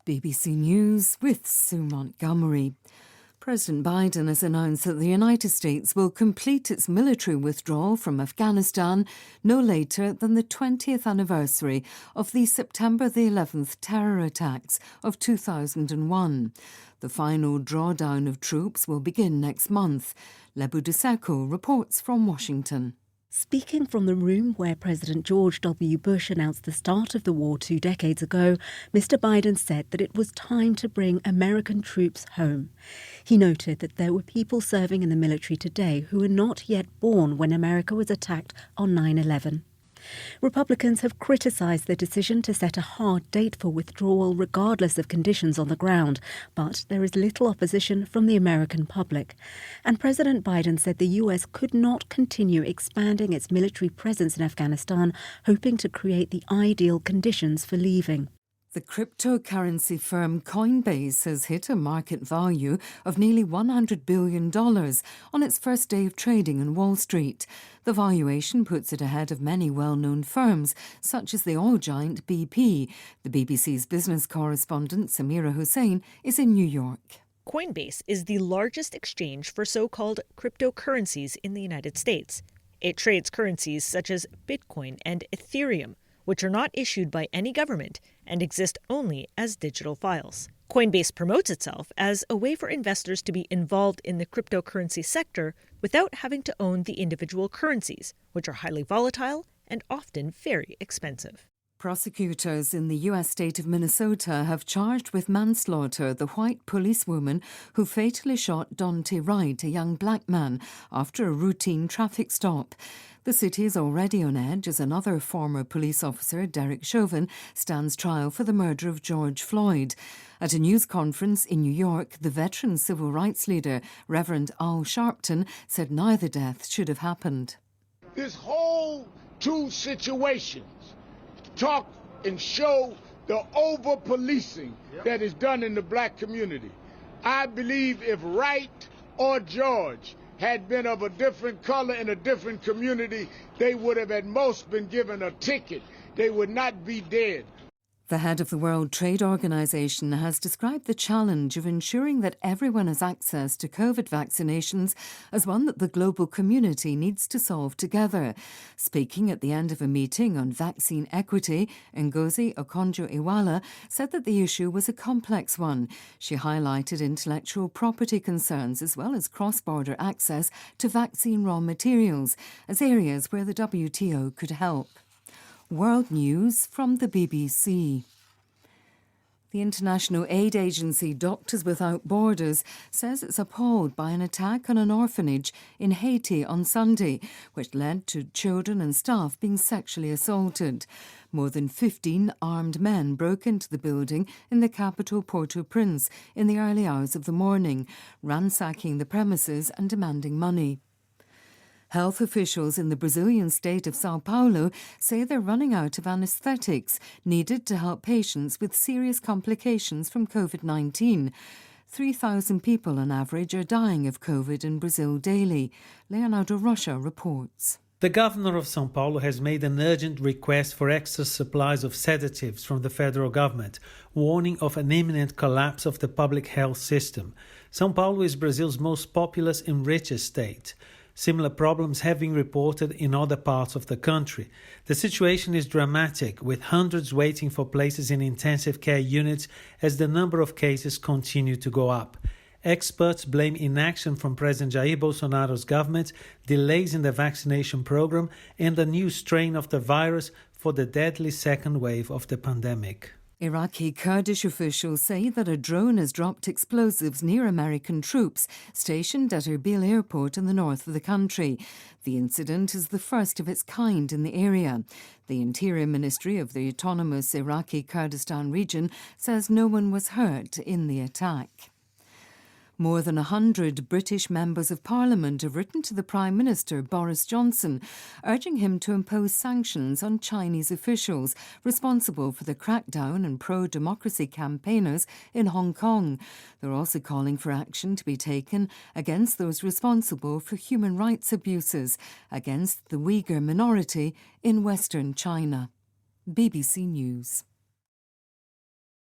BBC News with Sue Montgomery. President Biden has announced that the United States will complete its military withdrawal from Afghanistan no later than the 20th anniversary of the September the 11th terror attacks of 2001. The final drawdown of troops will begin next month. Lebu Duseko reports from Washington. Speaking from the room where President George W. Bush announced the start of the war 2 decades ago, Mr. Biden said that it was time to bring American troops home. He noted that there were people serving in the military today who were not yet born when America was attacked on 9/11. Republicans have criticised the decision to set a hard date for withdrawal regardless of conditions on the ground, but there is little opposition from the American public. And President Biden said the US could not continue expanding its military presence in Afghanistan, hoping to create the ideal conditions for leaving. The cryptocurrency firm Coinbase has hit a market value of nearly $100 billion on its first day of trading on Wall Street. The valuation puts it ahead of many well-known firms, such as the oil giant BP. The BBC's business correspondent Samira Hussein is in New York. Coinbase is the largest exchange for so-called cryptocurrencies in the United States. It trades currencies such as Bitcoin and Ethereum, which are not issued by any government and exist only as digital files. Coinbase promotes itself as a way for investors to be involved in the cryptocurrency sector without having to own the individual currencies, which are highly volatile and often very expensive. Prosecutors in the U.S. state of Minnesota have charged with manslaughter the white policewoman who fatally shot Daunte Wright, a young black man, after a routine traffic stop. The city is already on edge as another former police officer, Derek Chauvin, stands trial for the murder of George Floyd. At a news conference in New York, the veteran civil rights leader, Reverend Al Sharpton, said neither death should have happened. This whole two situations talk and show the over-policing that is done in the black community. I believe if Wright or George had been of a different color in a different community, they would have at most been given a ticket. They would not be dead. The head of the World Trade Organization has described the challenge of ensuring that everyone has access to COVID vaccinations as one that the global community needs to solve together. Speaking at the end of a meeting on vaccine equity, Ngozi Okonjo-Iweala said that the issue was a complex one. She highlighted intellectual property concerns as well as cross-border access to vaccine raw materials as areas where the WTO could help. World News from the BBC. The international aid agency Doctors Without Borders says it's appalled by an attack on an orphanage in Haiti on Sunday, which led to children and staff being sexually assaulted. More than 15 armed men broke into the building in the capital Port-au-Prince in the early hours of the morning, ransacking the premises and demanding money. Health officials in the Brazilian state of São Paulo say they're running out of anaesthetics needed to help patients with serious complications from COVID-19. 3,000 people on average are dying of COVID in Brazil daily. Leonardo Rocha reports. The governor of São Paulo has made an urgent request for extra supplies of sedatives from the federal government, warning of an imminent collapse of the public health system. São Paulo is Brazil's most populous and richest state. Similar problems have been reported in other parts of the country. The situation is dramatic, with hundreds waiting for places in intensive care units as the number of cases continue to go up. Experts blame inaction from President Jair Bolsonaro's government, delays in the vaccination program, and a new strain of the virus for the deadly second wave of the pandemic. Iraqi Kurdish officials say that a drone has dropped explosives near American troops stationed at Erbil airport in the north of the country. The incident is the first of its kind in the area. The Interior Ministry of the autonomous Iraqi Kurdistan region says no one was hurt in the attack. More than 100 British members of Parliament have written to the Prime Minister, Boris Johnson, urging him to impose sanctions on Chinese officials responsible for the crackdown on pro-democracy campaigners in Hong Kong. They're also calling for action to be taken against those responsible for human rights abuses against the Uyghur minority in Western China. BBC News.